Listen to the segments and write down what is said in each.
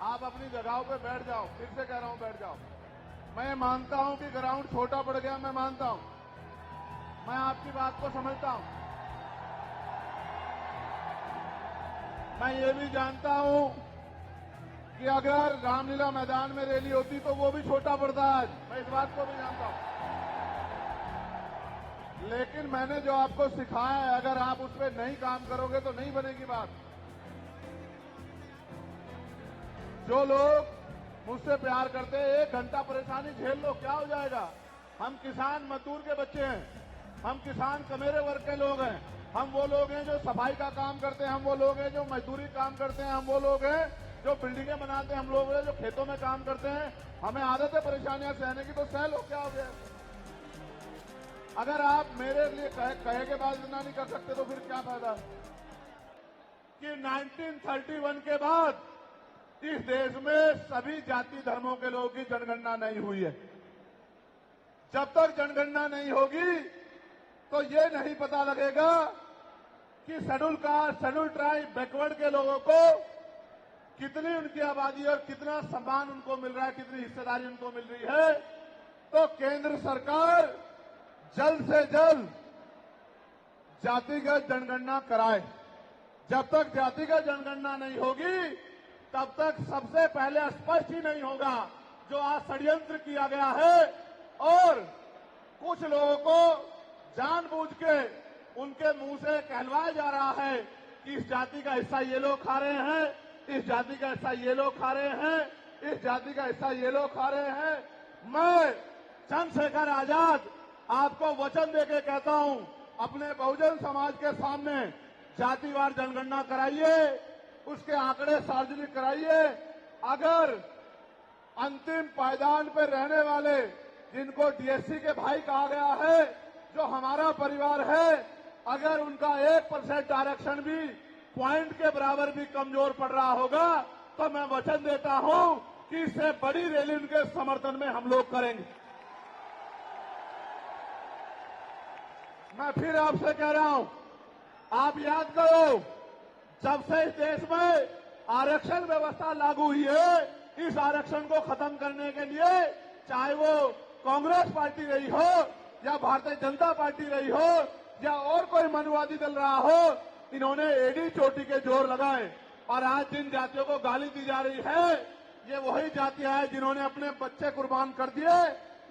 आप अपनी जगहों पे बैठ जाओ, फिर से कह रहा हूं बैठ जाओ। मैं मानता हूं कि ग्राउंड छोटा पड़ गया, मैं मानता हूं, मैं आपकी बात को समझता हूं। मैं ये भी जानता हूं कि अगर रामलीला मैदान में रैली होती तो वो भी छोटा पड़ता आज, मैं इस बात को भी जानता हूं। लेकिन मैंने जो आपको सिखाया है, अगर आप उस पर नहीं काम करोगे तो नहीं बनेगी बात। जो लोग मुझसे प्यार करते हैं, 1 घंटा परेशानी झेल लो, क्या हो जाएगा। हम किसान मजदूर के बच्चे हैं, हम किसान कमेरे वर्ग के लोग हैं, हम वो लोग हैं जो सफाई का काम करते हैं, हम वो लोग हैं जो मजदूरी काम करते हैं, हम वो लोग हैं जो बिल्डिंगें बनाते हैं, हम लोग हैं जो खेतों में काम करते हैं। हमें आदत है परेशानियां सहने की, तो सह लो, क्या हो गया। अगर आप मेरे लिए कहे के बाद इतना नहीं कर सकते तो फिर क्या फायदा कि 1931 के बाद इस देश में सभी जाति धर्मों के लोगों की जनगणना नहीं हुई है। जब तक जनगणना नहीं होगी तो ये नहीं पता लगेगा कि schedule caste, schedule tribe, backward के लोगों को कितनी उनकी आबादी और कितना सम्मान उनको मिल रहा है, कितनी हिस्सेदारी उनको मिल रही है। तो केंद्र सरकार जल्द से जल्द जातिगत जनगणना कराए। जब तक जातिगत जनगणना नहीं होगी तब तक सबसे पहले स्पष्ट ही नहीं होगा जो आज षड्यंत्र किया गया है और कुछ लोगों को जानबूझ के उनके मुंह से कहलवाया जा रहा है कि इस जाति का हिस्सा ये लोग खा रहे हैं, इस जाति का हिस्सा ये लोग खा रहे हैं, इस जाति का हिस्सा ये लोग खा रहे हैं। मैं चंद्रशेखर आजाद आपको वचन देके कहता हूं, अपने बहुजन समाज के सामने जातिवार जनगणना कराइए, उसके आंकड़े सार्वजनिक कराइए। अगर अंतिम पायदान पर रहने वाले जिनको डीएससी के भाई कहा गया है, जो हमारा परिवार है, अगर उनका 1% आरक्षण भी पॉइंट के बराबर भी कमजोर पड़ रहा होगा तो मैं वचन देता हूं कि इससे बड़ी रैली उनके समर्थन में हम लोग करेंगे। मैं फिर आपसे कह रहा हूं, आप याद करो, जब से इस देश में आरक्षण व्यवस्था लागू हुई है, इस आरक्षण को खत्म करने के लिए चाहे वो कांग्रेस पार्टी रही हो या भारतीय जनता पार्टी रही हो या और कोई मनुवादी दल रहा हो, इन्होंने एड़ी चोटी के जोर लगाए। और आज जिन जातियों को गाली दी जा रही है, ये वही जातियां हैं जिन्होंने अपने बच्चे कुर्बान कर दिए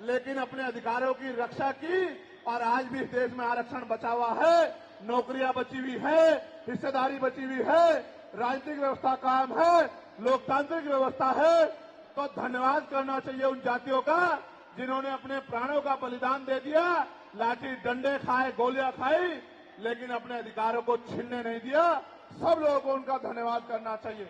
लेकिन अपने अधिकारों की रक्षा की। और आज भी इस देश में आरक्षण बचा हुआ है, नौकरियां बची हुई है, हिस्सेदारी बची हुई है, राजनीतिक व्यवस्था कायम है, लोकतांत्रिक व्यवस्था है। तो धन्यवाद करना चाहिए उन जातियों का जिन्होंने अपने प्राणों का बलिदान दे दिया, लाठी डंडे खाए, गोलियां खाई, लेकिन अपने अधिकारों को छीनने नहीं दिया। सब लोगों को उनका धन्यवाद करना चाहिए।